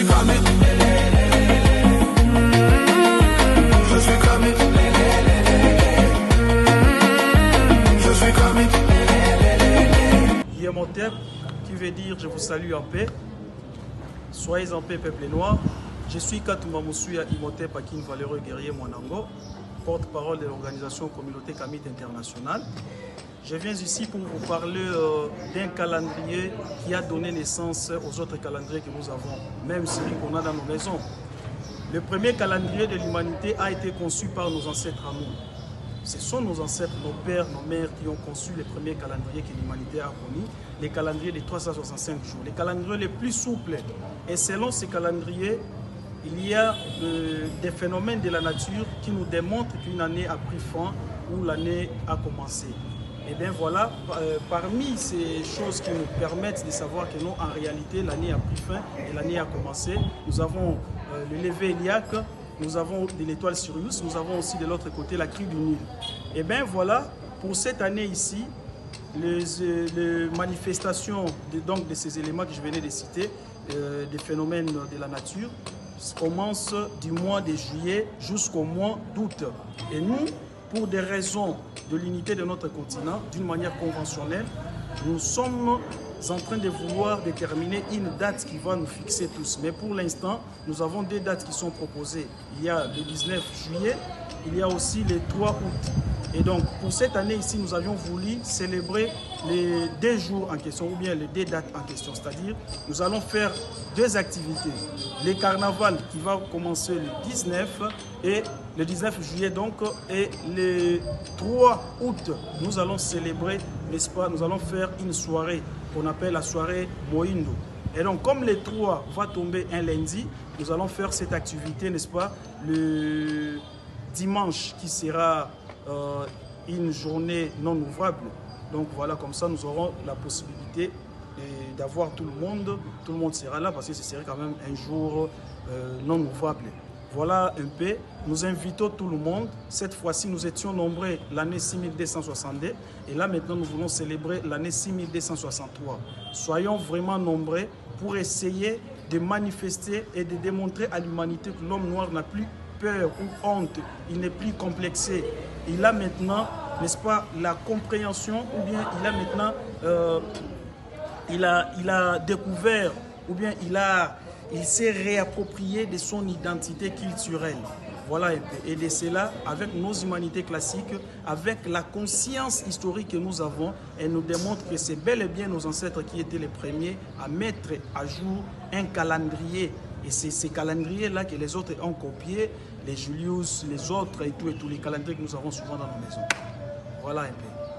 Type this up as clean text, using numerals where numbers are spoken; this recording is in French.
suis cramé. Je suis cramé. Je suis cramé. Imhotep, qui veut dire je vous salue en paix. Soyez en paix, peuple noir. Je suis Katouma Moussouya Imhotep Akin, valeureux guerrier Mwanango, porte-parole de l'organisation Communauté Kamit Internationale. Je viens ici pour vous parler d'un calendrier qui a donné naissance aux autres calendriers que nous avons, même celui qu'on a dans nos maisons. Le premier calendrier de l'humanité a été conçu par nos ancêtres à nous. Ce sont nos ancêtres, nos pères, nos mères qui ont conçu les premiers calendriers que l'humanité a connus, les calendriers de 365 jours, les calendriers les plus souples. Et selon ces calendriers, il y a des phénomènes de la nature qui nous démontrent qu'une année a pris fin ou l'année a commencé. Et bien voilà, parmi ces choses qui nous permettent de savoir que non, en réalité, l'année a pris fin et l'année a commencé, nous avons le lever Iliac, nous avons de l'étoile Sirius, nous avons aussi de l'autre côté la crue du Nil. Et bien voilà, pour cette année ici, les manifestations de ces éléments que je venais de citer, des phénomènes de la nature, commencent du mois de juillet jusqu'au mois d'août. Et nous, pour des raisons de l'unité de notre continent, d'une manière conventionnelle, nous sommes en train de vouloir déterminer une date qui va nous fixer tous. Mais pour l'instant, nous avons deux dates qui sont proposées. Il y a le 19 juillet, il y a aussi le 3 août. Et donc, pour cette année ici, nous avions voulu célébrer les 2 jours en question, ou bien les 2 dates en question. C'est-à-dire, nous allons faire 2 activités. Le carnaval qui va commencer le 19 et le 19 juillet donc, et le 3 août, nous allons célébrer, n'est-ce pas, nous allons faire une soirée qu'on appelle la soirée Moindo. Et donc, comme le 3 va tomber un lundi, nous allons faire cette activité, n'est-ce pas, le dimanche qui sera une journée non ouvrable. Donc voilà, comme ça, nous aurons la possibilité d'avoir tout le monde sera là parce que ce serait quand même un jour non ouvrable. Voilà un peu, nous invitons tout le monde. Cette fois-ci, nous étions nombreux l'année 6262 et là maintenant, nous voulons célébrer l'année 6263. Soyons vraiment nombreux pour essayer de manifester et de démontrer à l'humanité que l'homme noir n'a plus peur ou honte, il n'est plus complexé. Il a maintenant, n'est-ce pas, la compréhension ou bien il a maintenant, il a découvert ou bien il s'est réapproprié de son identité culturelle. Voilà un peu. Et de cela, avec nos humanités classiques, avec la conscience historique que nous avons, elle nous démontre que c'est bel et bien nos ancêtres qui étaient les premiers à mettre à jour un calendrier. Et c'est ces calendriers-là que les autres ont copiés, les Julius, les autres et tous les calendriers que nous avons souvent dans nos maisons. Voilà un peu.